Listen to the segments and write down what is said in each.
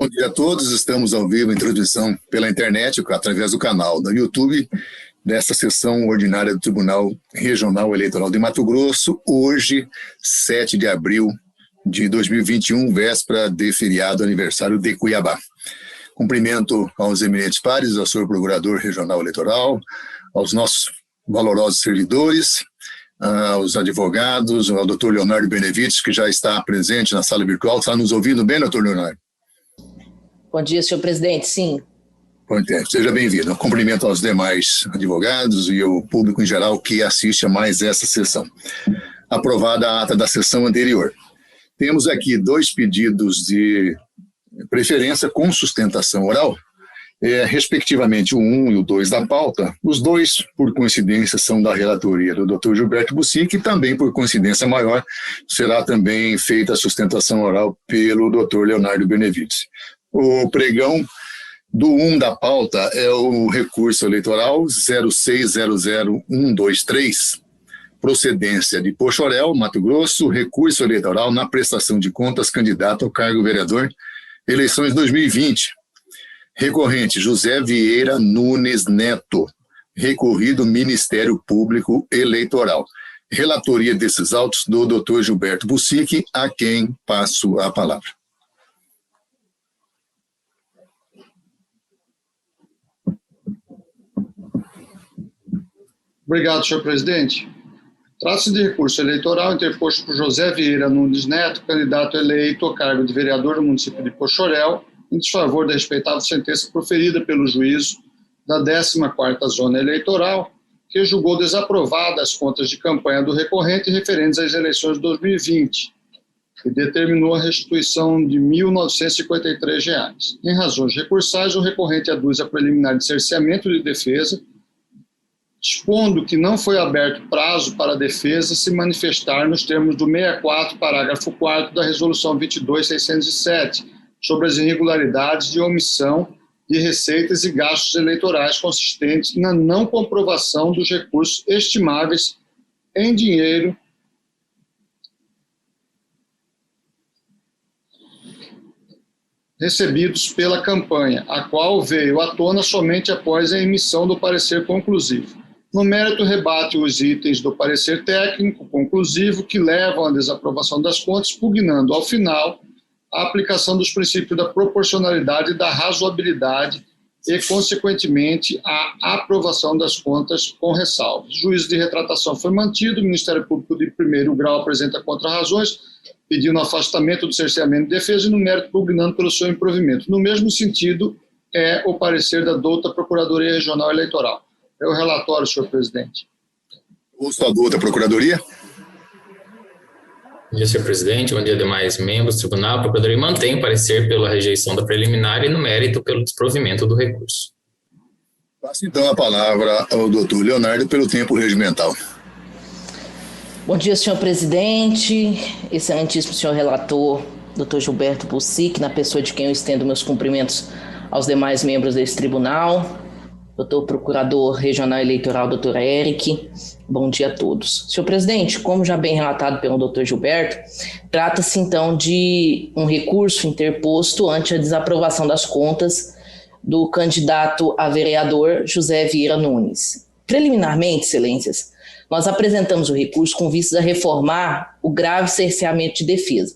Bom dia a todos, estamos ao vivo em transmissão pela internet, através do canal do YouTube, desta sessão ordinária do Tribunal Regional Eleitoral de Mato Grosso, hoje, 7 de abril de 2021, véspera de feriado aniversário de Cuiabá. Cumprimento aos eminentes pares, ao senhor Procurador Regional Eleitoral, aos nossos valorosos servidores, aos advogados, ao doutor Leonardo Benevides, que já está presente na sala virtual. Está nos ouvindo bem, doutor Leonardo? Bom dia, senhor presidente, sim. Seja bem-vindo. Cumprimento aos demais advogados e ao público em geral que assiste a mais essa sessão. Aprovada a ata da sessão anterior. Temos aqui dois pedidos de preferência com sustentação oral, respectivamente o 1 e o 2 da pauta. Os dois, por coincidência, são da relatoria do Dr. Gilberto Bussic e também, por coincidência maior, será também feita a sustentação oral pelo Dr. Leonardo Benevides. O pregão do 1 da pauta é o recurso eleitoral 0600123, procedência de Poxoréu, Mato Grosso, recurso eleitoral na prestação de contas candidato ao cargo vereador, eleições 2020. Recorrente José Vieira Nunes Neto, recorrido Ministério Público Eleitoral. Relatoria desses autos do Dr. Gilberto Bussic, a quem passo a palavra. Obrigado, senhor presidente. Trata-se de recurso eleitoral interposto por José Vieira Nunes Neto, candidato eleito ao cargo de vereador do município de Poxoréu, em desfavor da respeitável sentença proferida pelo juízo da 14ª Zona Eleitoral, que julgou desaprovadas as contas de campanha do recorrente referentes às eleições de 2020, e determinou a restituição de R$ 1.953. Em razões recursais, o recorrente aduz a preliminar de cerceamento de defesa, dispondo que não foi aberto prazo para a defesa se manifestar nos termos do 64, parágrafo 4º da Resolução 22.607, sobre as irregularidades de omissão de receitas e gastos eleitorais consistentes na não comprovação dos recursos estimáveis em dinheiro recebidos pela campanha, a qual veio à tona somente após a emissão do parecer conclusivo. No mérito, rebate os itens do parecer técnico conclusivo que levam à desaprovação das contas, pugnando, ao final, a aplicação dos princípios da proporcionalidade e da razoabilidade e, consequentemente, a aprovação das contas com ressalvas. O juízo de retratação foi mantido, o Ministério Público de primeiro grau apresenta contra-razões, pedindo afastamento do cerceamento de defesa e, no mérito, pugnando pelo seu improvimento. No mesmo sentido, é o parecer da douta Procuradoria Regional Eleitoral. É o relatório, senhor presidente. Ouço a douta Procuradoria. Bom dia, senhor presidente. Bom dia, demais membros do tribunal. A Procuradoria mantém o parecer pela rejeição da preliminar e, no mérito, pelo desprovimento do recurso. Passo, então, a palavra ao doutor Leonardo pelo tempo regimental. Bom dia, senhor presidente, excelentíssimo senhor relator, doutor Gilberto Bussic, na pessoa de quem eu estendo meus cumprimentos aos demais membros desse tribunal, doutor Procurador Regional Eleitoral, doutor Eric, bom dia a todos. Senhor presidente, como já bem relatado pelo doutor Gilberto, trata-se então de um recurso interposto ante a desaprovação das contas do candidato a vereador José Vieira Nunes. Preliminarmente, excelências, nós apresentamos o recurso com vistas a reformar o grave cerceamento de defesa.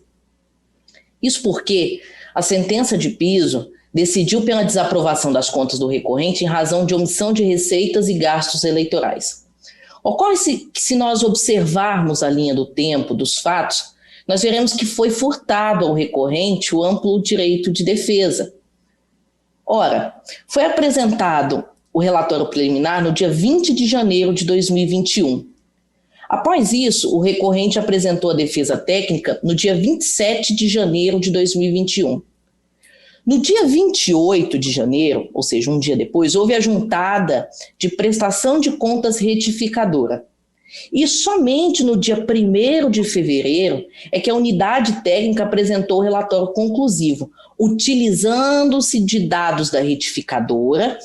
Isso porque a sentença de piso decidiu pela desaprovação das contas do recorrente em razão de omissão de receitas e gastos eleitorais. Ocorre-se que, se nós observarmos a linha do tempo dos fatos, nós veremos que foi furtado ao recorrente o amplo direito de defesa. Ora, foi apresentado o relatório preliminar no dia 20 de janeiro de 2021. Após isso, o recorrente apresentou a defesa técnica no dia 27 de janeiro de 2021. No dia 28 de janeiro, ou seja, um dia depois, houve a juntada de prestação de contas retificadora. E somente no dia 1º de fevereiro é que a unidade técnica apresentou o relatório conclusivo, utilizando-se de dados da retificadora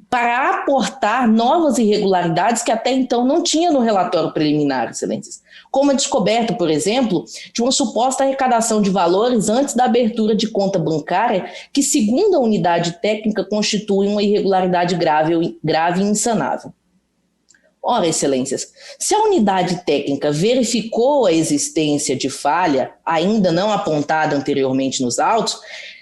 para aportar novas irregularidades que até então não tinha no relatório preliminar, excelências. Como a descoberta, por exemplo, de uma suposta arrecadação de valores antes da abertura de conta bancária, que, segundo a unidade técnica, constitui uma irregularidade grave e insanável. Ora, excelências, se a unidade técnica verificou a existência de falha, ainda não apontada anteriormente nos autos,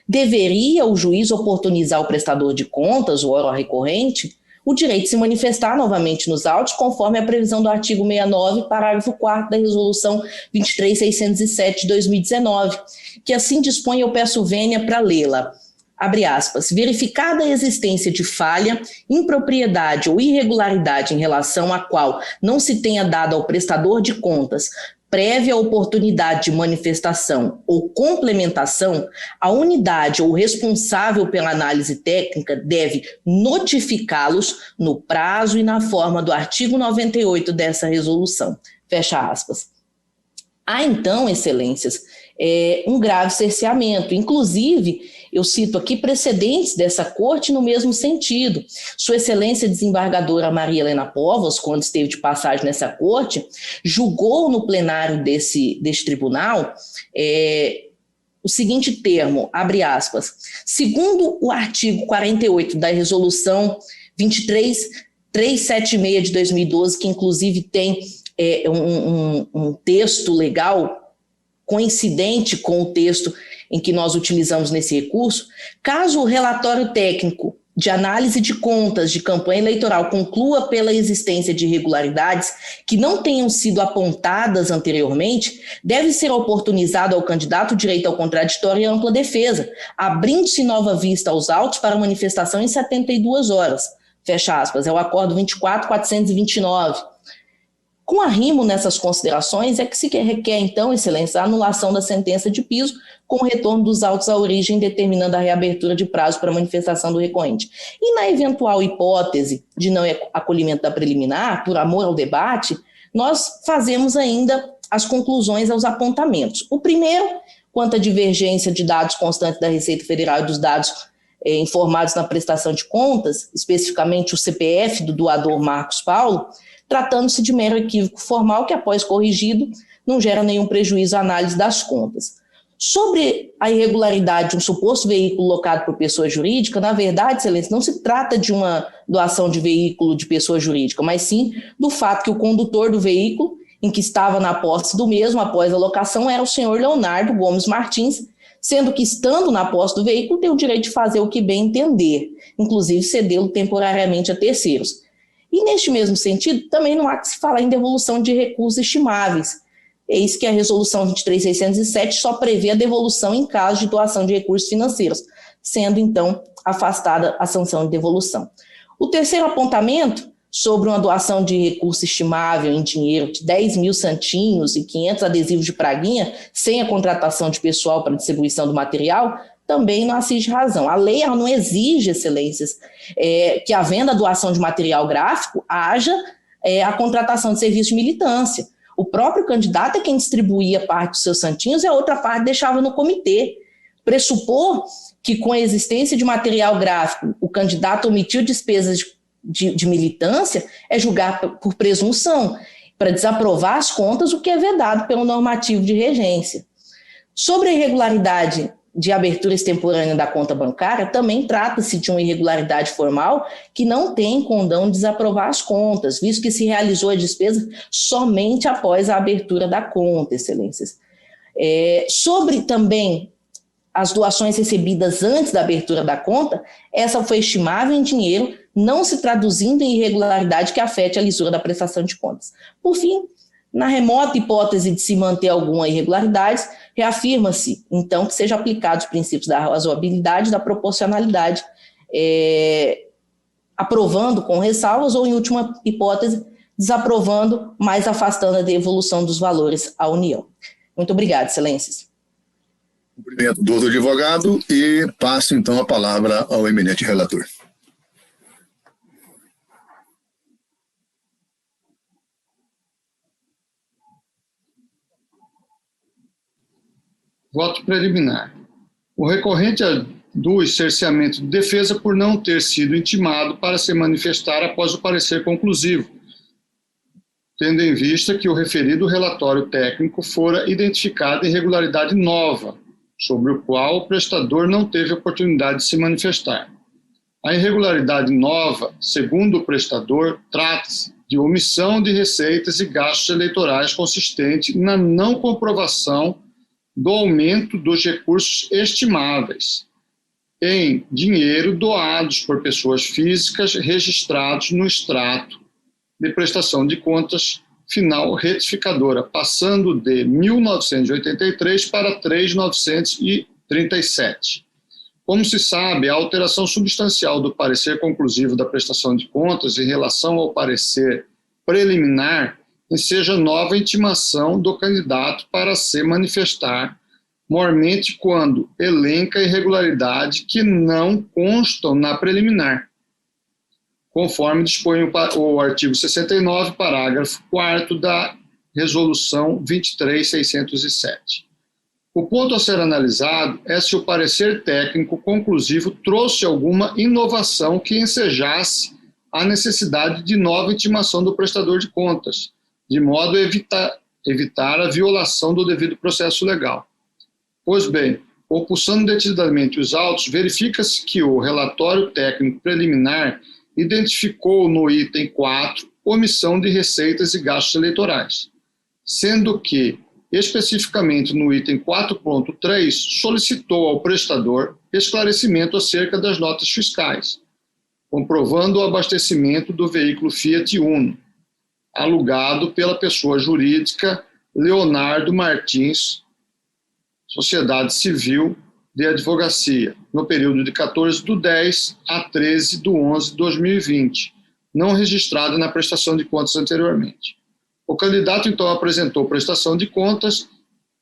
deveria o juiz oportunizar ao prestador de contas, o órgão recorrente, o direito de se manifestar novamente nos autos, conforme a previsão do artigo 69, parágrafo 4º da Resolução 23.607 de 2019, que assim dispõe, eu peço vênia para lê-la. Abre aspas, verificada a existência de falha, impropriedade ou irregularidade em relação à qual não se tenha dado ao prestador de contas prévia oportunidade de manifestação ou complementação, a unidade ou responsável pela análise técnica deve notificá-los no prazo e na forma do artigo 98 dessa resolução. Fecha aspas. Há, então, excelências, um grave cerceamento. Inclusive, eu cito aqui precedentes dessa corte no mesmo sentido. Sua excelência desembargadora Maria Helena Povos, quando esteve de passagem nessa corte, julgou no plenário desse tribunal o seguinte termo, abre aspas, segundo o artigo 48 da resolução 23.376 de 2012, que inclusive tem um texto legal coincidente com o texto em que nós utilizamos nesse recurso, caso o relatório técnico de análise de contas de campanha eleitoral conclua pela existência de irregularidades que não tenham sido apontadas anteriormente, deve ser oportunizado ao candidato o direito ao contraditório e ampla defesa, abrindo-se nova vista aos autos para manifestação em 72 horas. Fecha aspas, é o acordo 24.429. Com arrimo nessas considerações é que se requer, então, excelência, a anulação da sentença de piso com o retorno dos autos à origem, determinando a reabertura de prazo para manifestação do recorrente. E na eventual hipótese de não acolhimento da preliminar, por amor ao debate, nós fazemos ainda as conclusões aos apontamentos. O primeiro, quanto à divergência de dados constantes da Receita Federal e dos dados informados na prestação de contas, especificamente o CPF do doador Marcos Paulo, tratando-se de mero equívoco formal que, após corrigido, não gera nenhum prejuízo à análise das contas. Sobre a irregularidade de um suposto veículo locado por pessoa jurídica, na verdade, excelência, não se trata de uma doação de veículo de pessoa jurídica, mas sim do fato que o condutor do veículo, em que estava na posse do mesmo após a locação, era o senhor Leonardo Gomes Martins, sendo que, estando na posse do veículo, tem o direito de fazer o que bem entender, inclusive cedê-lo temporariamente a terceiros. E, neste mesmo sentido, também não há que se falar em devolução de recursos estimáveis. Eis que a Resolução 23.607 só prevê a devolução em caso de doação de recursos financeiros, sendo, então, afastada a sanção de devolução. O terceiro apontamento, sobre uma doação de recurso estimável em dinheiro de 10 mil santinhos e 500 adesivos de praguinha, sem a contratação de pessoal para distribuição do material, também não assiste razão. A lei não exige, excelências, que, havendo a doação de material gráfico, haja a contratação de serviço de militância. O próprio candidato é quem distribuía parte dos seus santinhos e a outra parte deixava no comitê. Pressupor que, com a existência de material gráfico, o candidato omitiu despesas de militância é julgar por presunção, para desaprovar as contas, o que é vedado pelo normativo de regência. Sobre a irregularidade de abertura extemporânea da conta bancária, também trata-se de uma irregularidade formal que não tem condão de desaprovar as contas, visto que se realizou a despesa somente após a abertura da conta, excelências. Sobre também as doações recebidas antes da abertura da conta, essa foi estimável em dinheiro, não se traduzindo em irregularidade que afete a lisura da prestação de contas. Por fim, na remota hipótese de se manter alguma irregularidade, reafirma-se, então, que sejam aplicados os princípios da razoabilidade e da proporcionalidade, aprovando com ressalvas ou, em última hipótese, desaprovando, mas afastando a devolução dos valores à União. Muito obrigada, excelências. Cumprimento do advogado e passo, então, a palavra ao eminente relator. Voto preliminar. O recorrente aduz cerceamento de defesa por não ter sido intimado para se manifestar após o parecer conclusivo, tendo em vista que o referido relatório técnico fora identificada irregularidade nova, sobre o qual o prestador não teve oportunidade de se manifestar. A irregularidade nova, segundo o prestador, trata-se de omissão de receitas e gastos eleitorais consistente na não comprovação do aumento dos recursos estimáveis em dinheiro doados por pessoas físicas registrados no extrato de prestação de contas final retificadora, passando de 1.983 para 3.937. Como se sabe, a alteração substancial do parecer conclusivo da prestação de contas em relação ao parecer preliminar enseja nova intimação do candidato para se manifestar, mormente quando elenca irregularidades que não constam na preliminar, conforme dispõe o artigo 69, parágrafo 4º da Resolução 23.607. O ponto a ser analisado é se o parecer técnico conclusivo trouxe alguma inovação que ensejasse a necessidade de nova intimação do prestador de contas, de modo a evitar a violação do devido processo legal. Pois bem, compulsando detidamente os autos, verifica-se que o relatório técnico preliminar identificou no item 4 omissão de receitas e gastos eleitorais, sendo que, especificamente no item 4.3, solicitou ao prestador esclarecimento acerca das notas fiscais, comprovando o abastecimento do veículo Fiat Uno, alugado pela pessoa jurídica Leonardo Martins, Sociedade Civil de Advocacia, no período de 14/10 a 13/11/2020, não registrado na prestação de contas anteriormente. O candidato, então, apresentou prestação de contas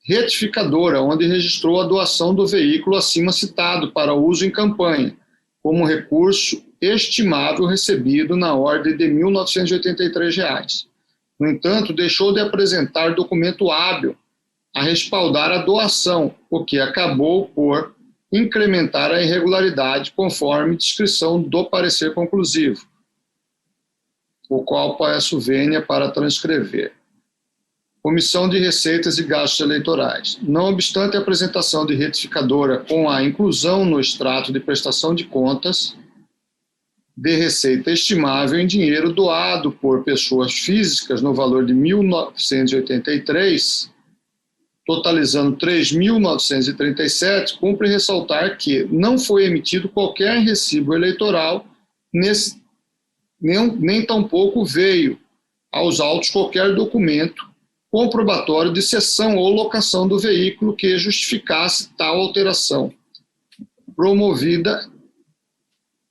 retificadora, onde registrou a doação do veículo acima citado para uso em campanha, como recurso estimável recebido na ordem de R$ 1.983. No entanto, deixou de apresentar documento hábil a respaldar a doação, o que acabou por incrementar a irregularidade conforme descrição do parecer conclusivo, o qual peço vênia para transcrever. Omissão de receitas e gastos eleitorais. Não obstante a apresentação de retificadora com a inclusão no extrato de prestação de contas de receita estimável em dinheiro doado por pessoas físicas no valor de R$ 1.983, totalizando R$ 3.937, cumpre ressaltar que não foi emitido qualquer recibo eleitoral, nem tampouco veio aos autos qualquer documento comprobatório de cessão ou locação do veículo que justificasse tal alteração. Promovida,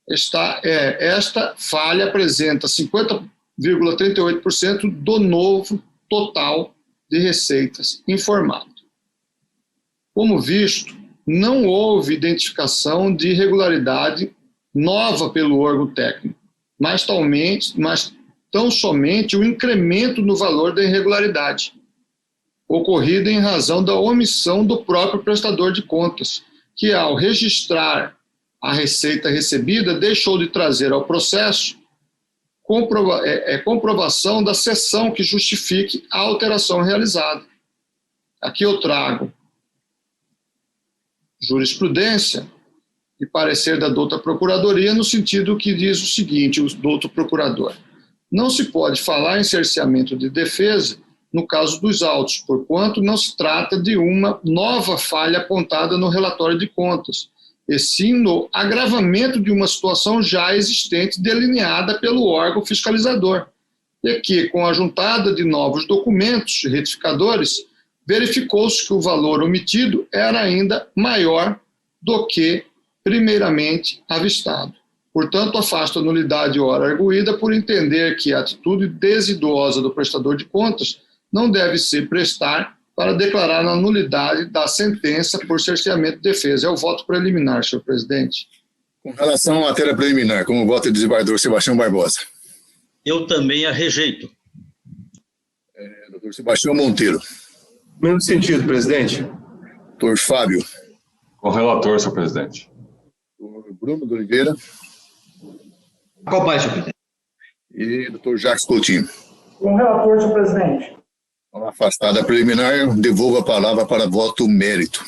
esta falha apresenta 50,38% do novo total de receitas informado. Como visto, não houve identificação de irregularidade nova pelo órgão técnico, mas tão somente o incremento no valor da irregularidade, ocorrido em razão da omissão do próprio prestador de contas, que, ao registrar a receita recebida, deixou de trazer ao processo comprovação da cessão que justifique a alteração realizada. Aqui eu trago jurisprudência e parecer da douta Procuradoria no sentido que diz o seguinte, o douto Procurador: não se pode falar em cerceamento de defesa no caso dos autos, porquanto não se trata de uma nova falha apontada no relatório de contas, e sim no agravamento de uma situação já existente delineada pelo órgão fiscalizador, e que, com a juntada de novos documentos retificadores, verificou-se que o valor omitido era ainda maior do que primeiramente avistado. Portanto, afasta a nulidade ora arguída por entender que a atitude desidosa do prestador de contas não deve se prestar para declarar a nulidade da sentença por cerceamento de defesa. É o voto preliminar, senhor presidente. Com relação à matéria preliminar, como voto do desembargador Sebastião Barbosa. Eu também a rejeito. Doutor Sebastião Monteiro. Mesmo sentido, presidente. Dr. Fábio. Com o relator, senhor presidente. Dr. Bruno de Oliveira. Acompanhe, senhor presidente. E Dr. Jacques Coutinho. Com o relator, senhor presidente. Então, afastada a preliminar, devolvo a palavra para voto mérito.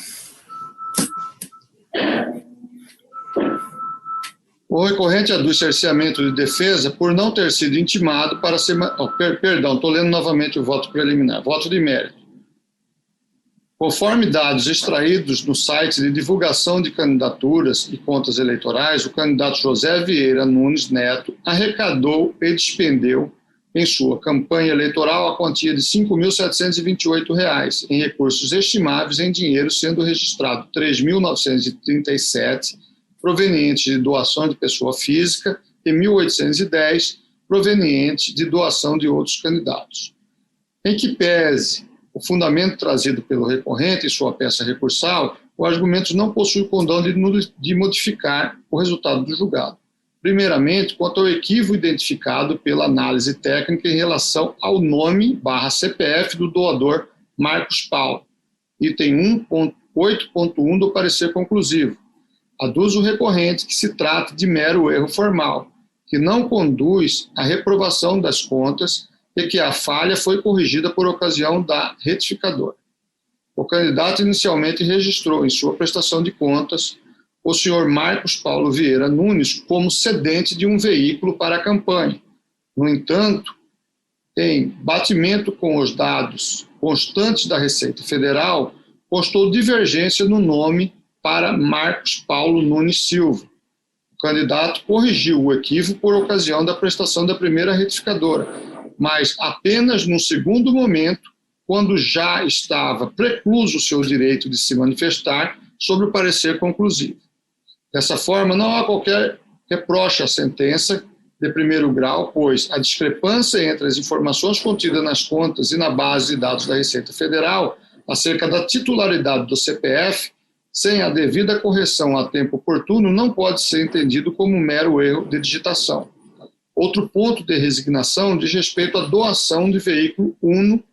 O recorrente aduz cerceamento de defesa por não ter sido intimado para ser... Perdão, estou lendo novamente o voto preliminar. Voto de mérito. Conforme dados extraídos no site de divulgação de candidaturas e contas eleitorais, o candidato José Vieira Nunes Neto arrecadou e despendeu em sua campanha eleitoral a quantia de R$ 5.728 em recursos estimáveis em dinheiro, sendo registrado 3.937 provenientes de doação de pessoa física e 1.810 provenientes de doação de outros candidatos. Em que pese o fundamento trazido pelo recorrente em sua peça recursal, o argumento não possui condão de modificar o resultado do julgado. Primeiramente, quanto ao equívoco identificado pela análise técnica em relação ao nome/CPF do doador Marcos Paulo, item 1.8.1 do parecer conclusivo. Aduz o recorrente que se trata de mero erro formal, que não conduz à reprovação das contas e que a falha foi corrigida por ocasião da retificadora. O candidato inicialmente registrou em sua prestação de contas o senhor Marcos Paulo Vieira Nunes como cedente de um veículo para a campanha. No entanto, em batimento com os dados constantes da Receita Federal, constou divergência no nome para Marcos Paulo Nunes Silva. O candidato corrigiu o equívoco por ocasião da prestação da primeira retificadora, mas apenas no segundo momento, quando já estava precluso o seu direito de se manifestar sobre o parecer conclusivo. Dessa forma, não há qualquer reproche à sentença de primeiro grau, pois a discrepância entre as informações contidas nas contas e na base de dados da Receita Federal acerca da titularidade do CPF, sem a devida correção a tempo oportuno, não pode ser entendido como um mero erro de digitação. Outro ponto de resignação diz respeito à doação de veículo Uno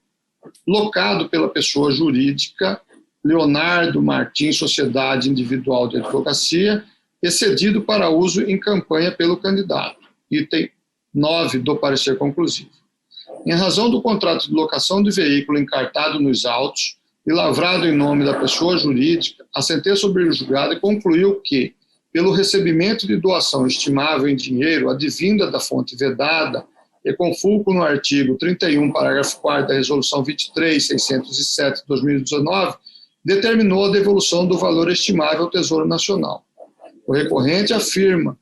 locado pela pessoa jurídica Leonardo Martins Sociedade Individual de Advocacia, excedido para uso em campanha pelo candidato. Item 9 do parecer conclusivo. Em razão do contrato de locação de veículo encartado nos autos e lavrado em nome da pessoa jurídica, a sentença sobrejulgada concluiu que, pelo recebimento de doação estimável em dinheiro advinda da fonte vedada e com fulcro no artigo 31, parágrafo 4º da Resolução 23.607 de 2019, determinou a devolução do valor estimável ao Tesouro Nacional. O recorrente afirma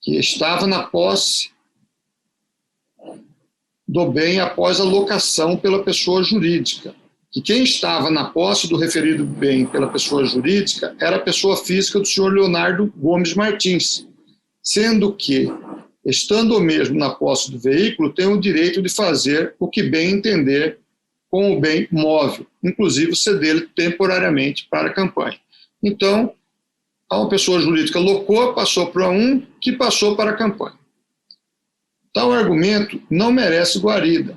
que estava na posse do bem após a locação pela pessoa jurídica, que quem estava na posse do referido bem pela pessoa jurídica era a pessoa física do senhor Leonardo Gomes Martins, sendo que, estando o mesmo na posse do veículo, tem o direito de fazer o que bem entender com o bem móvel, inclusive cedê-lo temporariamente para a campanha. Então, a pessoa jurídica locou, passou para um que passou para a campanha. Tal argumento não merece guarida.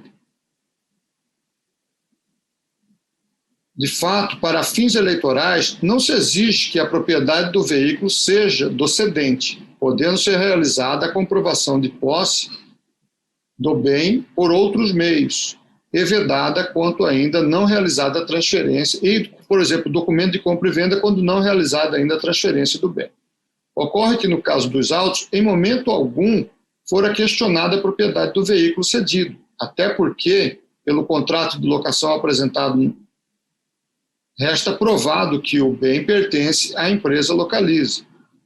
De fato, para fins eleitorais, não se exige que a propriedade do veículo seja do cedente, podendo ser realizada a comprovação de posse do bem por outros meios, e vedada quanto ainda não realizada a transferência, e, por exemplo, documento de compra e venda quando não realizada ainda a transferência do bem. Ocorre que, no caso dos autos, em momento algum, fora questionada a propriedade do veículo cedido, até porque, pelo contrato de locação apresentado, resta provado que o bem pertence à empresa Localiza.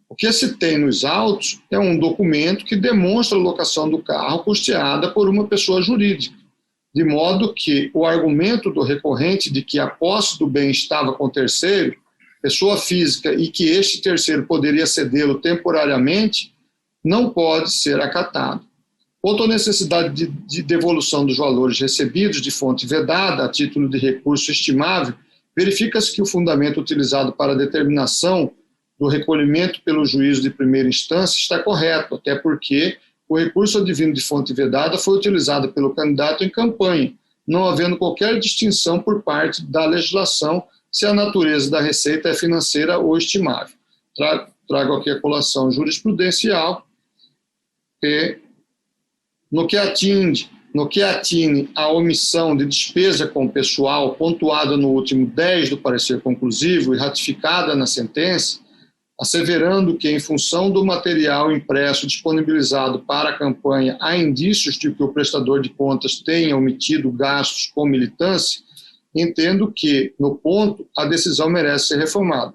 O que se tem nos autos é um documento que demonstra a locação do carro custeada por uma pessoa jurídica, de modo que o argumento do recorrente de que a posse do bem estava com terceiro, pessoa física, e que este terceiro poderia cedê-lo temporariamente, não pode ser acatado. Quanto à necessidade de devolução dos valores recebidos de fonte vedada a título de recurso estimável, verifica-se que o fundamento utilizado para a determinação do recolhimento pelo juízo de primeira instância está correto, até porque o recurso advindo de fonte vedada foi utilizado pelo candidato em campanha, não havendo qualquer distinção por parte da legislação, se a natureza da receita é financeira ou estimável. Trago aqui a colação jurisprudencial, que no que atine à omissão de despesa com pessoal pontuada no último 10 do parecer conclusivo e ratificada na sentença, asseverando que, em função do material impresso disponibilizado para a campanha, há indícios de que o prestador de contas tenha omitido gastos com militância, entendo que, no ponto, a decisão merece ser reformada.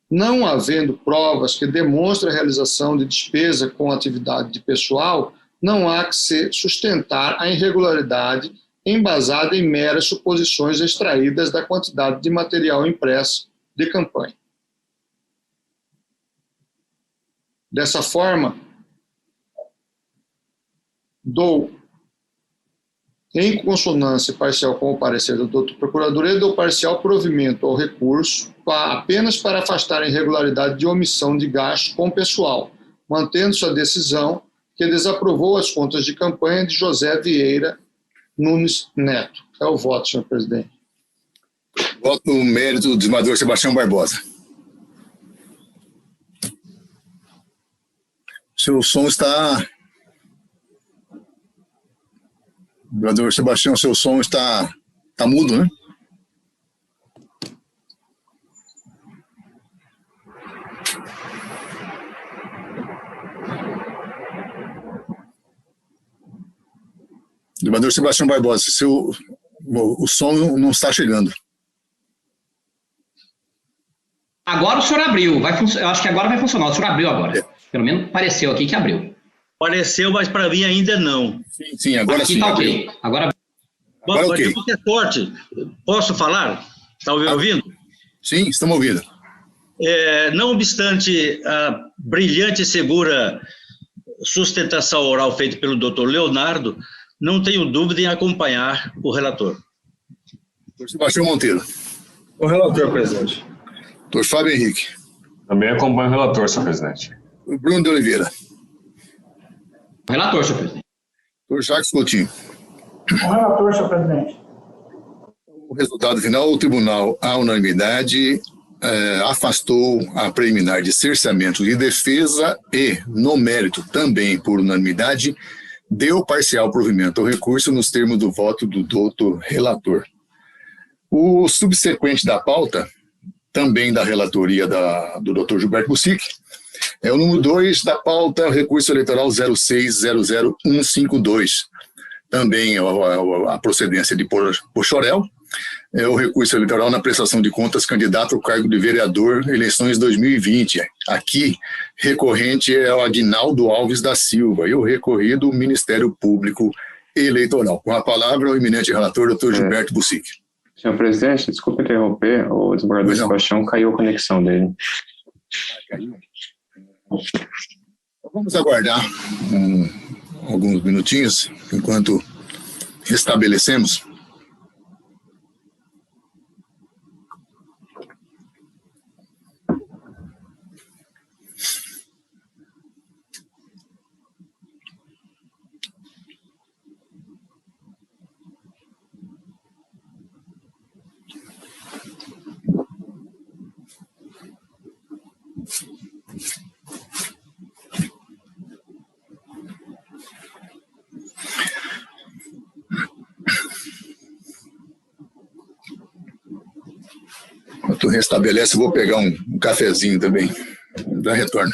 Não havendo provas que demonstrem a realização de despesa com atividade de pessoal, não há que se sustentar a irregularidade embasada em meras suposições extraídas da quantidade de material impresso de campanha. Dessa forma, dou, em consonância parcial com o parecer do doutor Procurador, dou parcial provimento ao recurso apenas para afastar a irregularidade de omissão de gastos com pessoal, mantendo sua decisão que desaprovou as contas de campanha de José Vieira Nunes Neto. É o voto, senhor presidente. Voto no mérito do desembargador Sebastião Barbosa. Seu som está... Desembargador Sebastião, seu som está mudo, né? Desembargador Sebastião Barbosa, o som não está chegando. Agora o senhor abriu, eu acho que agora vai funcionar, o senhor abriu agora. Pelo menos pareceu aqui que abriu. Pareceu, mas para mim ainda não. Sim, agora aqui sim. Tá ok. Agora ok. De qualquer sorte, posso falar? Está me ouvindo? Sim, estamos ouvindo. Não obstante a brilhante e segura sustentação oral feita pelo doutor Leonardo, não tenho dúvida em acompanhar o relator. Doutor Sebastião Monteiro. O relator, presidente. Doutor Fábio Henrique. Também acompanho o relator, senhor presidente. Bruno de Oliveira. O relator, senhor presidente. Doutor Jacques Coutinho. O relator, senhor presidente. O resultado final, o tribunal, à unanimidade, afastou a preliminar de cerceamento de defesa e, no mérito, também por unanimidade, deu parcial provimento ao recurso nos termos do voto do doutor relator. O subsequente da pauta, também da relatoria do doutor Gilberto Bussic, é o número 2 da pauta, o recurso eleitoral 0600152. Também a procedência de Pochorel, é o recurso eleitoral na prestação de contas candidato ao cargo de vereador eleições 2020. Aqui, recorrente é o Aguinaldo Alves da Silva e o recorrido o Ministério Público Eleitoral. Com a palavra, o eminente relator, doutor Gilberto Bussic. Senhor presidente, desculpe interromper, o desembargador Sebastião caiu a conexão dele. Vamos aguardar alguns minutinhos enquanto restabelecemos. Enquanto restabelece, eu vou pegar um cafezinho também. Já retorno.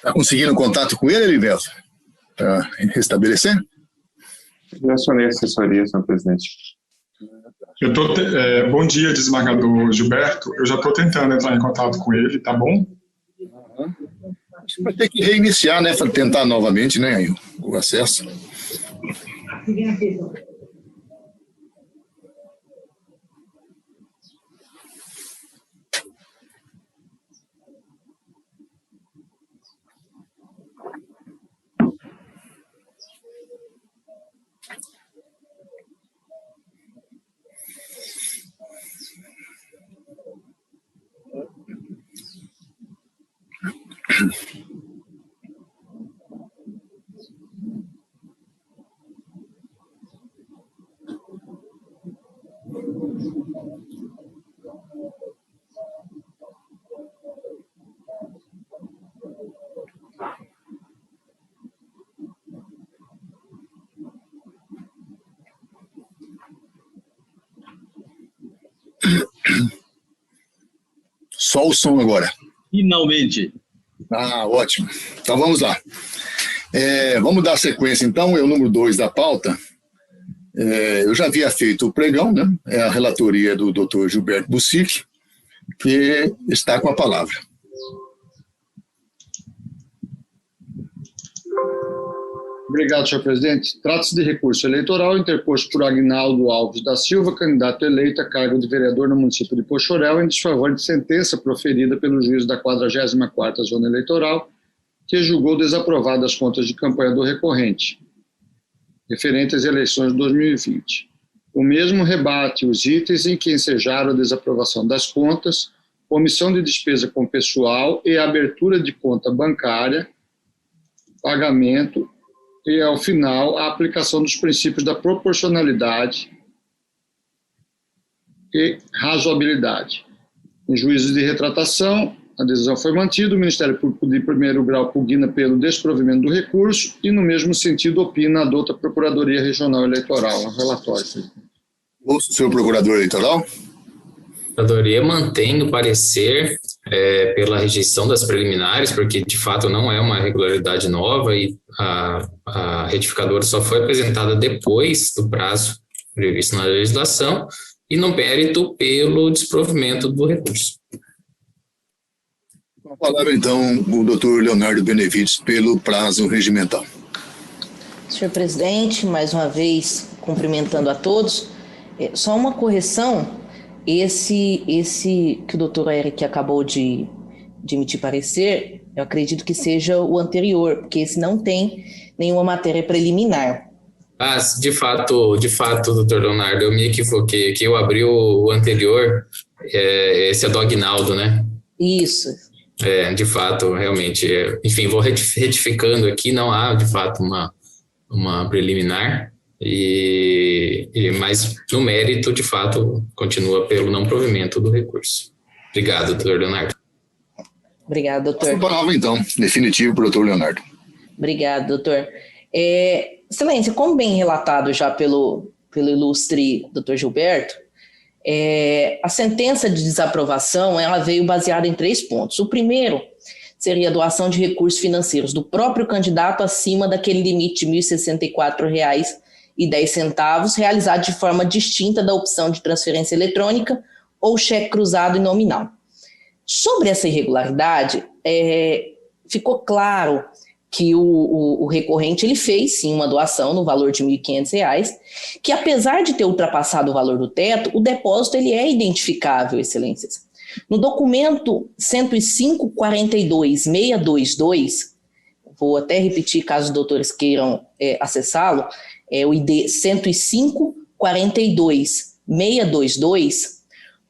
Está conseguindo contato com ele, Heriberto? Para restabelecer? Já acionei a assessoria, senhor presidente. Bom dia, desembargador Gilberto. Eu já estou tentando entrar em contato com ele, tá bom? Acho que vai ter que reiniciar, né? Para tentar novamente, né? O acesso. Só o som agora. Finalmente. Ah, ótimo. Então vamos lá. Vamos dar sequência, então. É o número 2 da pauta. Eu já havia feito o pregão, né? É a relatoria do Dr. Gilberto Bussic, que está com a palavra. Obrigado, senhor presidente. Trata-se de recurso eleitoral interposto por Agnaldo Alves da Silva, candidato eleito a cargo de vereador no município de Poxoréu, em desfavor de sentença proferida pelo juiz da 44ª Zona Eleitoral, que julgou desaprovadas as contas de campanha do recorrente, referente às eleições de 2020. O mesmo rebate os itens em que ensejaram a desaprovação das contas, omissão de despesa com pessoal e abertura de conta bancária, pagamento e, ao final, a aplicação dos princípios da proporcionalidade e razoabilidade. Em juízos de retratação, a decisão foi mantida, o Ministério Público de primeiro grau pugna pelo desprovimento do recurso e, no mesmo sentido, opina a douta Procuradoria Regional Eleitoral. Relatório. Ouço o senhor procurador eleitoral. A Procuradoria mantém o parecer pela rejeição das preliminares, porque de fato não é uma irregularidade nova e a retificadora só foi apresentada depois do prazo previsto na legislação e no mérito pelo desprovimento do recurso. Com a palavra, então, o doutor Leonardo Benevides, pelo prazo regimental. Senhor presidente, mais uma vez, cumprimentando a todos. Só uma correção. Esse que o doutor Eric acabou de emitir parecer, eu acredito que seja o anterior, porque esse não tem nenhuma matéria preliminar. De fato, doutor Leonardo, eu me equivoquei, que eu abri o anterior, esse é do Agnaldo, né? Isso. De fato, realmente, enfim, vou retificando aqui, não há, de fato, uma preliminar, mas no mérito, de fato, continua pelo não provimento do recurso. Obrigado, doutor Leonardo. Obrigado, doutor. A palavra, então, definitivo para o doutor Leonardo. Obrigado, doutor. Excelência, como bem relatado já pelo ilustre doutor Gilberto, a sentença de desaprovação ela veio baseada em 3 pontos. O primeiro seria a doação de recursos financeiros do próprio candidato acima daquele limite de R$ 1.064,10, realizado de forma distinta da opção de transferência eletrônica ou cheque cruzado e nominal. Sobre essa irregularidade, ficou claro que o recorrente ele fez, sim, uma doação no valor de R$ 1.500, que apesar de ter ultrapassado o valor do teto, o depósito ele é identificável, excelências. No documento 105.42.622, vou até repetir caso os doutores queiram acessá-lo, é o ID 105.42.622,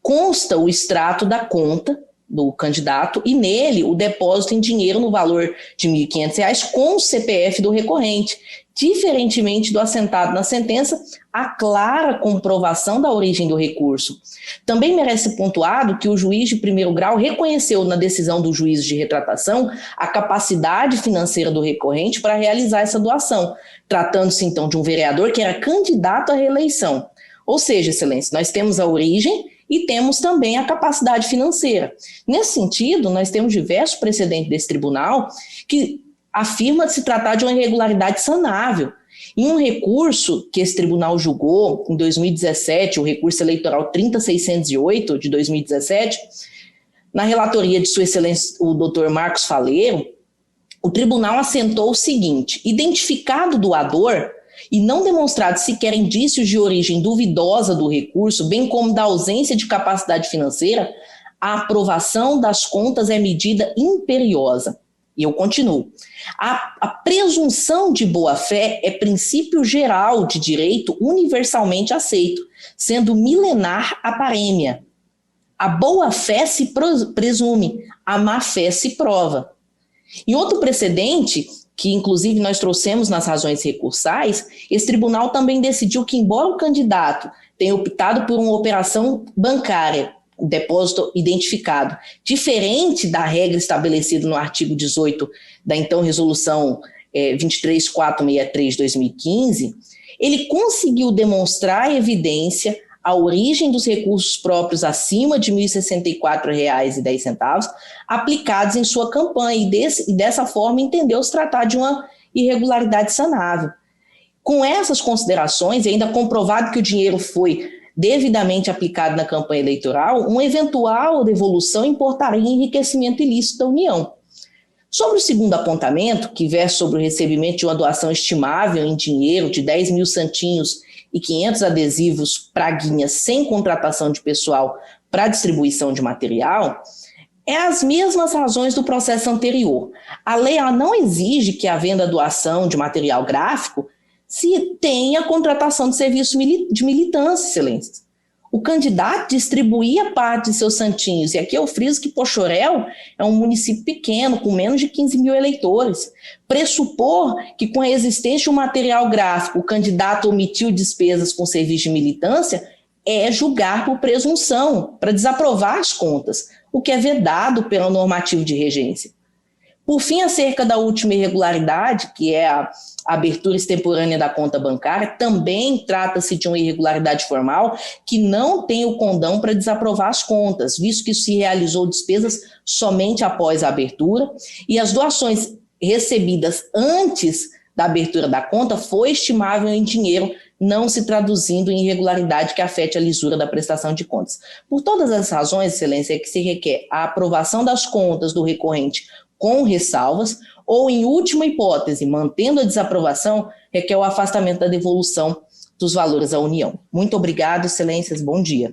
consta o extrato da conta do candidato e nele o depósito em dinheiro no valor de R$ 1.500 com o CPF do recorrente. Diferentemente do assentado na sentença, a clara comprovação da origem do recurso. Também merece pontuado que o juiz de primeiro grau reconheceu na decisão do juiz de retratação a capacidade financeira do recorrente para realizar essa doação, tratando-se então de um vereador que era candidato à reeleição. Ou seja, excelência, nós temos a origem e temos também a capacidade financeira. Nesse sentido, nós temos diversos precedentes desse tribunal que afirma se tratar de uma irregularidade sanável. Em um recurso que esse tribunal julgou em 2017, o recurso eleitoral 30608 de 2017, na relatoria de Sua Excelência, o Dr. Marcos Faleiro, o tribunal assentou o seguinte: identificado o doador e não demonstrado sequer indícios de origem duvidosa do recurso, bem como da ausência de capacidade financeira, a aprovação das contas é medida imperiosa. E eu continuo. A presunção de boa-fé é princípio geral de direito universalmente aceito, sendo milenar a parêmia. A boa-fé se presume, a má-fé se prova. Em outro precedente, que inclusive nós trouxemos nas razões recursais, esse tribunal também decidiu que, embora o candidato tenha optado por uma operação bancária, o depósito identificado, diferente da regra estabelecida no artigo 18 da então resolução 23463 de 2015, ele conseguiu demonstrar a evidência, a origem dos recursos próprios acima de R$ 1.064,10 aplicados em sua campanha e dessa forma entendeu se tratar de uma irregularidade sanável. Com essas considerações, ainda comprovado que o dinheiro foi devidamente aplicado na campanha eleitoral, uma eventual devolução importaria enriquecimento ilícito da União. Sobre o segundo apontamento, que versa sobre o recebimento de uma doação estimável em dinheiro de 10 mil santinhos e 500 adesivos praguinhas sem contratação de pessoal para distribuição de material, é as mesmas razões do processo anterior. A lei não exige que, havendo a doação de material gráfico, se tenha a contratação de serviço de militância, excelências. O candidato distribuía parte de seus santinhos, e aqui eu friso que Poxoréu é um município pequeno, com menos de 15 mil eleitores. Pressupor que, com a existência de um material gráfico, o candidato omitiu despesas com serviço de militância é julgar por presunção, para desaprovar as contas, o que é vedado pelo normativo de regência. Por fim, acerca da última irregularidade, que é a abertura extemporânea da conta bancária, também trata-se de uma irregularidade formal que não tem o condão para desaprovar as contas, visto que se realizou despesas somente após a abertura, e as doações recebidas antes da abertura da conta foi estimável em dinheiro, não se traduzindo em irregularidade que afete a lisura da prestação de contas. Por todas as razões, excelência, é que se requer a aprovação das contas do recorrente com ressalvas, ou, em última hipótese, mantendo a desaprovação, requer o afastamento da devolução dos valores à União. Muito obrigado, excelências, bom dia.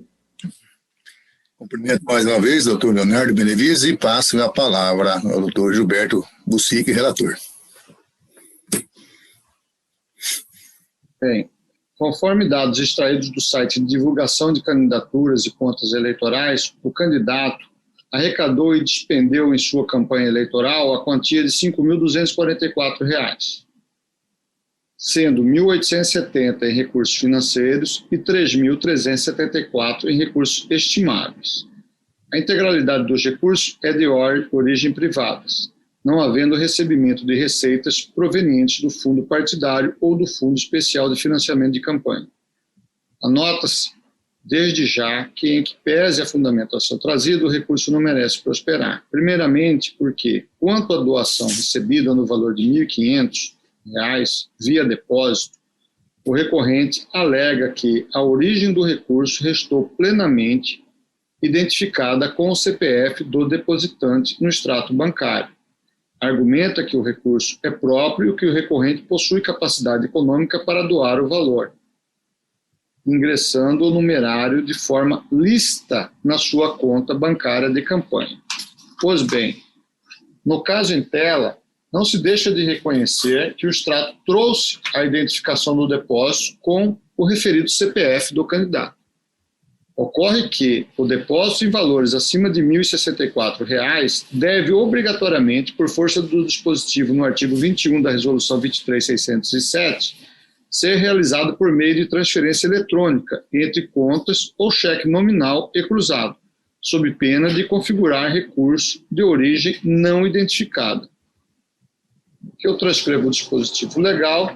Cumprimento mais uma vez o doutor Leonardo Benevides e passo a palavra ao doutor Gilberto Bussic, relator. Bem, conforme dados extraídos do site de divulgação de candidaturas e contas eleitorais, o candidato arrecadou e despendeu em sua campanha eleitoral a quantia de R$ 5.244, sendo R$ 1.870 em recursos financeiros e R$ 3.374 em recursos estimáveis. A integralidade dos recursos é de origem privadas, não havendo recebimento de receitas provenientes do fundo partidário ou do Fundo Especial de Financiamento de Campanha. Anota-se desde já que, em que pese a fundamentação trazida, o recurso não merece prosperar. Primeiramente, porque, quanto à doação recebida no valor de R$ 1.500 via depósito, o recorrente alega que a origem do recurso restou plenamente identificada com o CPF do depositante no extrato bancário. Argumenta que o recurso é próprio e que o recorrente possui capacidade econômica para doar o valor, ingressando o numerário de forma lícita na sua conta bancária de campanha. Pois bem, no caso em tela, não se deixa de reconhecer que o extrato trouxe a identificação do depósito com o referido CPF do candidato. Ocorre que o depósito em valores acima de R$ 1.064 deve obrigatoriamente, por força do dispositivo no artigo 21 da Resolução 23607, ser realizado por meio de transferência eletrônica entre contas ou cheque nominal e cruzado, sob pena de configurar recurso de origem não identificada. Eu transcrevo o dispositivo legal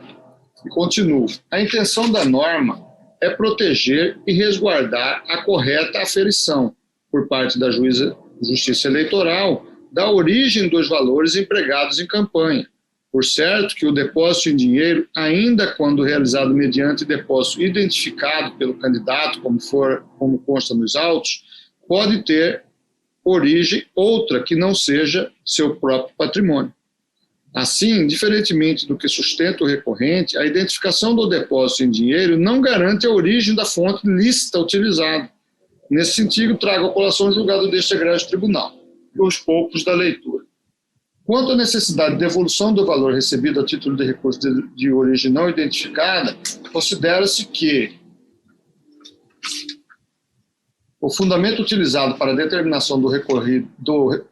e continuo. A intenção da norma é proteger e resguardar a correta aferição por parte da Justiça Eleitoral da origem dos valores empregados em campanha. Por certo que o depósito em dinheiro, ainda quando realizado mediante depósito identificado pelo candidato, como consta nos autos, pode ter origem outra que não seja seu próprio patrimônio. Assim, diferentemente do que sustenta o recorrente, a identificação do depósito em dinheiro não garante a origem da fonte lícita utilizada. Nesse sentido, trago à população julgado deste egrégio tribunal, os poucos da leitura. Quanto à necessidade de devolução do valor recebido a título de recurso de origem não identificada, considera-se que o fundamento utilizado para a determinação do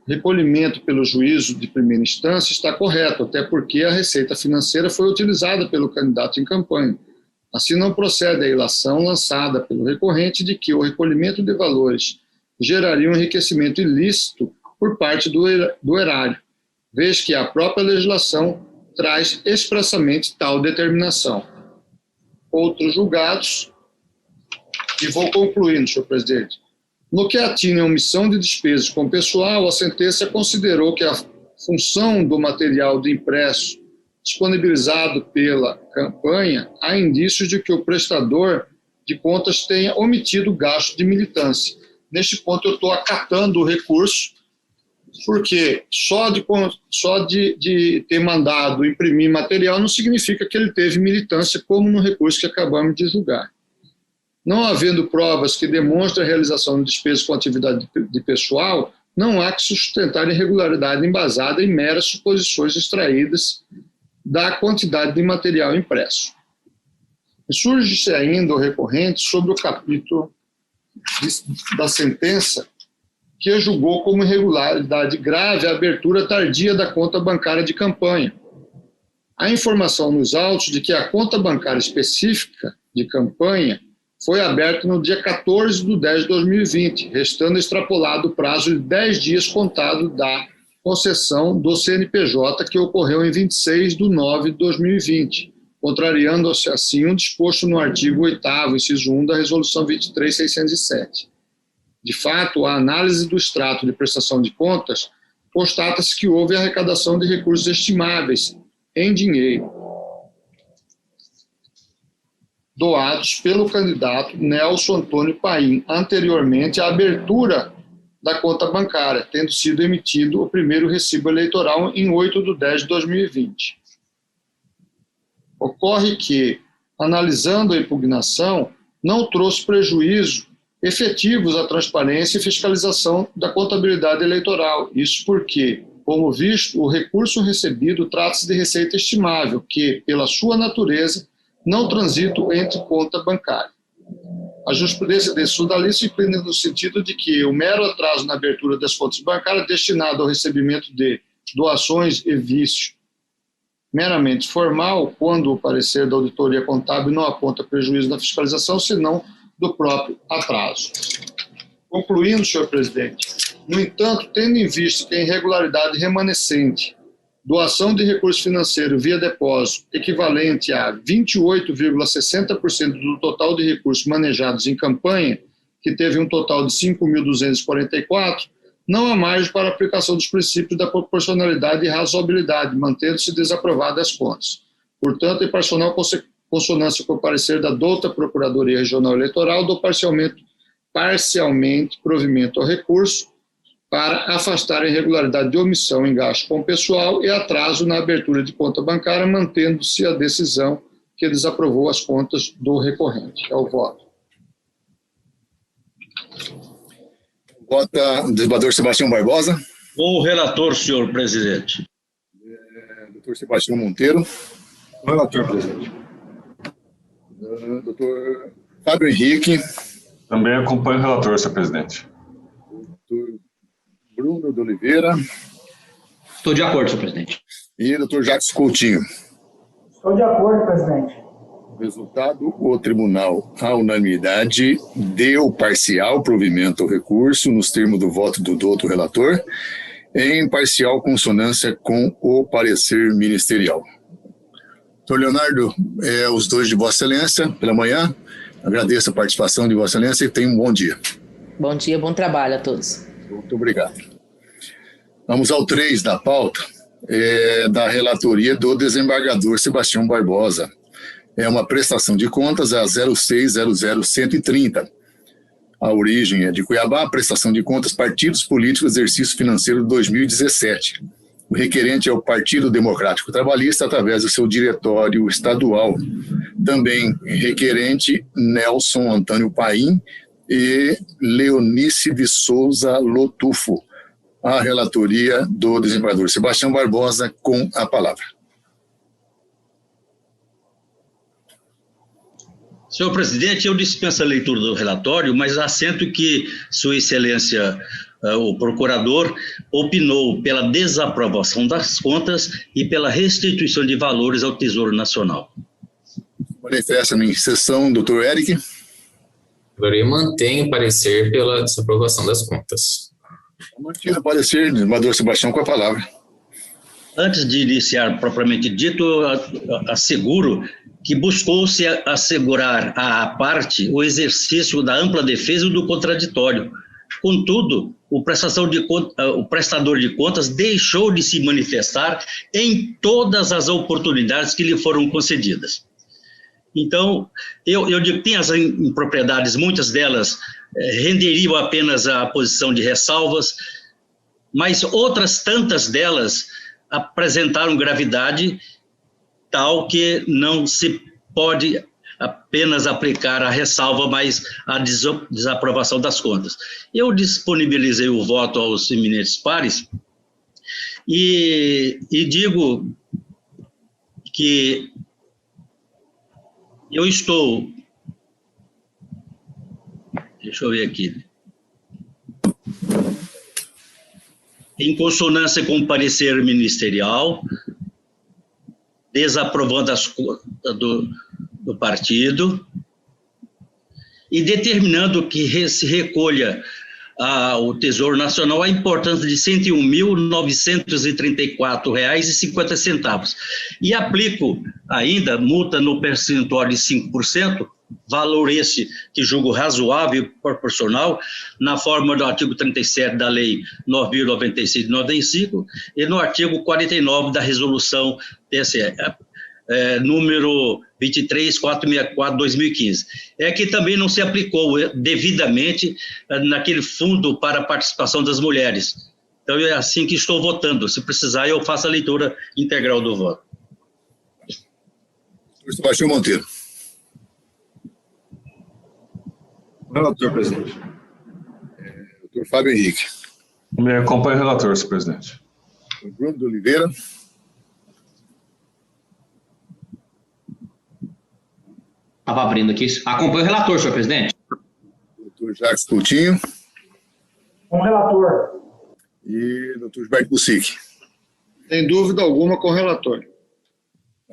recolhimento pelo juízo de primeira instância está correto, até porque a receita financeira foi utilizada pelo candidato em campanha. Assim, não procede a ilação lançada pelo recorrente de que o recolhimento de valores geraria um enriquecimento ilícito por parte do erário, vez que a própria legislação traz expressamente tal determinação. Outros julgados, e vou concluindo, senhor presidente. No que atinge a omissão de despesas com pessoal, a sentença considerou que a função do material de impresso disponibilizado pela campanha, há indícios de que o prestador de contas tenha omitido o gasto de militância. Neste ponto, eu estou acatando o recurso, porque só de ter mandado imprimir material não significa que ele teve militância, como no recurso que acabamos de julgar. Não havendo provas que demonstrem a realização de despesas com atividade de pessoal, não há que sustentar irregularidade embasada em meras suposições extraídas da quantidade de material impresso. E surge-se ainda o recorrente sobre o capítulo da sentença que julgou como irregularidade grave a abertura tardia da conta bancária de campanha. A informação nos autos de que a conta bancária específica de campanha foi aberta no dia 14 de 10 de 2020, restando extrapolado o prazo de 10 dias contado da concessão do CNPJ, que ocorreu em 26 de 9 de 2020, contrariando-se assim o disposto no artigo 8º, inciso 1 da Resolução 23.607. De fato, a análise do extrato de prestação de contas constata-se que houve arrecadação de recursos estimáveis em dinheiro doados pelo candidato Nelson Antônio Paim, anteriormente à abertura da conta bancária, tendo sido emitido o primeiro recibo eleitoral em 8 de 10 de 2020. Ocorre que, analisando a impugnação, não trouxe prejuízo efetivos à transparência e fiscalização da contabilidade eleitoral. Isso porque, como visto, o recurso recebido trata-se de receita estimável, que, pela sua natureza, não transita entre conta bancária. A jurisprudência desse sudalista inclina no sentido de que o mero atraso na abertura das contas bancárias destinado ao recebimento de doações e vício meramente formal, quando o parecer da auditoria contábil não aponta prejuízo na fiscalização, senão do próprio atraso. Concluindo, senhor presidente, no entanto, tendo em vista que a irregularidade remanescente, doação de recurso financeiro via depósito, equivalente a 28,60% do total de recursos manejados em campanha, que teve um total de 5.244, não há margem para a aplicação dos princípios da proporcionalidade e razoabilidade, mantendo-se desaprovadas as contas. Portanto, em consonância com o parecer da douta Procuradoria Regional Eleitoral, dou parcialmente provimento ao recurso para afastar a irregularidade de omissão em gasto com o pessoal e atraso na abertura de conta bancária, mantendo-se a decisão que desaprovou as contas do recorrente. É o voto. Vota o desembargador Sebastião Barbosa. O relator, senhor presidente. Doutor Sebastião Monteiro. O relator, presidente. Doutor Fábio Henrique. Também acompanho o relator, senhor presidente. Doutor Bruno de Oliveira. Estou de acordo, senhor presidente. E doutor Jacques Coutinho. Estou de acordo, presidente. Resultado, o tribunal, à unanimidade, deu parcial provimento ao recurso nos termos do voto do doutor relator, em parcial consonância com o parecer ministerial. Doutor Leonardo, os dois de Vossa Excelência, pela manhã, Agradeço a participação de Vossa Excelência e tenha um bom dia. Bom dia, bom trabalho a todos. Muito obrigado. Vamos ao 3 da pauta, da relatoria do desembargador Sebastião Barbosa. É uma prestação de contas a 06000130. A origem é de Cuiabá, prestação de contas, partidos políticos, exercício financeiro de 2017. O requerente é o Partido Democrático Trabalhista, através do seu diretório estadual. Também requerente Nelson Antônio Paim e Leonice de Souza Lotufo. A relatoria do desembargador Sebastião Barbosa com a palavra. Senhor presidente, eu dispenso a leitura do relatório, mas assento que Sua Excelência, o procurador, opinou pela desaprovação das contas e pela restituição de valores ao Tesouro Nacional. Manifesta-me em sessão, doutor Eric. Eu mantenho o parecer pela desaprovação das contas. Mantido o parecer, desembargador Sebastião, com a palavra. Antes de iniciar propriamente dito, asseguro que buscou-se assegurar à parte o exercício da ampla defesa e do contraditório. Contudo, o prestador de contas deixou de se manifestar em todas as oportunidades que lhe foram concedidas. Então, eu digo que tem as impropriedades, muitas delas renderiam apenas a posição de ressalvas, mas outras tantas delas apresentaram gravidade tal que não se pode apenas aplicar a ressalva, mas a desaprovação das contas. Eu disponibilizei o voto aos eminentes pares e digo que eu estou... Deixa eu ver aqui. Em consonância com o parecer ministerial, desaprovando as contas do partido e determinando que se recolha ao Tesouro Nacional a importância de R$ 101.934,50 e aplico ainda multa no percentual de 5%, valor esse que julgo razoável e proporcional, na forma do artigo 37 da Lei 9.096 de 95 e no artigo 49 da Resolução TSE, número 23464/2015. É que também não se aplicou devidamente naquele fundo para a participação das mulheres. Então é assim que estou votando. Se precisar, eu faço a leitura integral do voto. Sebastião Monteiro. Relator, presidente. Doutor Fábio Henrique. Me acompanha o relator, senhor presidente. Bruno de Oliveira. Estava abrindo aqui. Acompanho o relator, senhor presidente. Doutor Jacques Coutinho. Com relator. E doutor Gilberto Bussic. Sem dúvida alguma, com o relator.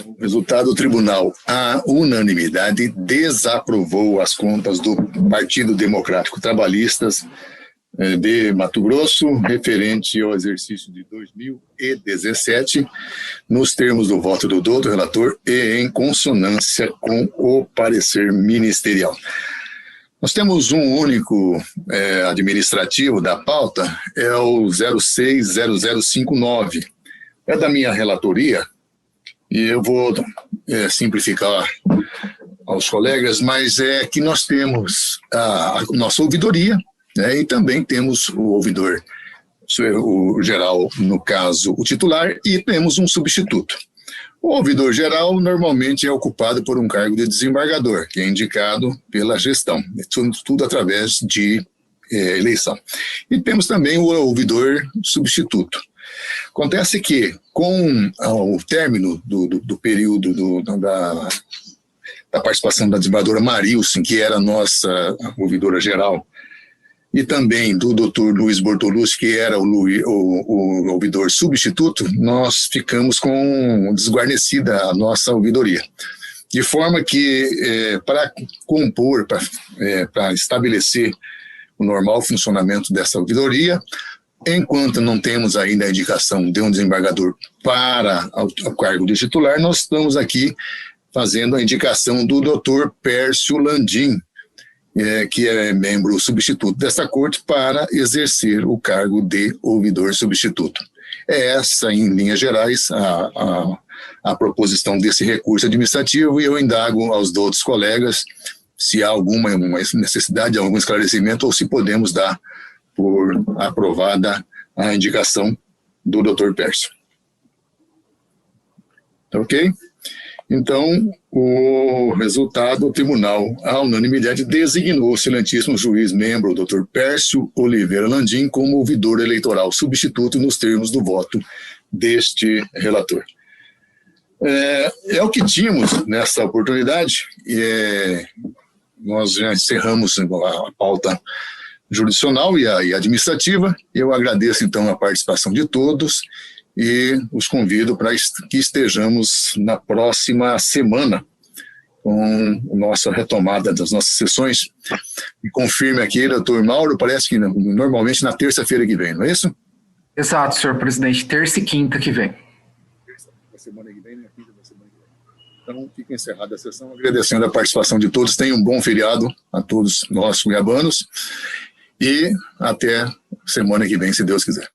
O resultado do tribunal, a unanimidade, desaprovou as contas do Partido Democrático Trabalhistas de Mato Grosso, referente ao exercício de 2017, nos termos do voto do doutor relator e em consonância com o parecer ministerial. Nós temos um único administrativo da pauta, é o 060059. É da minha relatoria, e eu vou simplificar aos colegas, mas é que nós temos a nossa ouvidoria, né, e também temos o ouvidor o geral, no caso, o titular, e temos um substituto. O ouvidor geral normalmente é ocupado por um cargo de desembargador, que é indicado pela gestão, tudo através de eleição. E temos também o ouvidor substituto. Acontece que, com o término do período da participação da desembargadora Marilson, que era a nossa ouvidora geral, e também do doutor Luiz Bortolucci, que era o ouvidor substituto, nós ficamos com desguarnecida a nossa ouvidoria. De forma que, para compor, para estabelecer o normal funcionamento dessa ouvidoria, enquanto não temos ainda a indicação de um desembargador para o cargo de titular, nós estamos aqui fazendo a indicação do Dr. Pércio Landim, que é membro substituto desta corte, para exercer o cargo de ouvidor substituto. É essa, em linhas gerais, a proposição desse recurso administrativo, e eu indago aos outros colegas se há alguma necessidade de algum esclarecimento ou se podemos dar por aprovada a indicação do Dr. Pércio. Ok? Então, o resultado, o tribunal, à unanimidade, designou o excelentíssimo juiz membro, o Dr. Pércio Oliveira Landim, como ouvidor eleitoral substituto nos termos do voto deste relator. É o que tínhamos nessa oportunidade. Nós já encerramos a pauta jurisdicional e administrativa. Eu agradeço, então, a participação de todos e os convido para que estejamos na próxima semana com a nossa retomada das nossas sessões. Me confirme aqui, doutor Mauro, parece que normalmente na terça-feira que vem, não é isso? Exato, senhor presidente, terça e quinta que vem. Terça da semana que vem, né? Quinta da semana que vem. Então, fica encerrada a sessão, agradecendo a participação de todos. Tenham um bom feriado a todos nós cuiabanos e até semana que vem, se Deus quiser.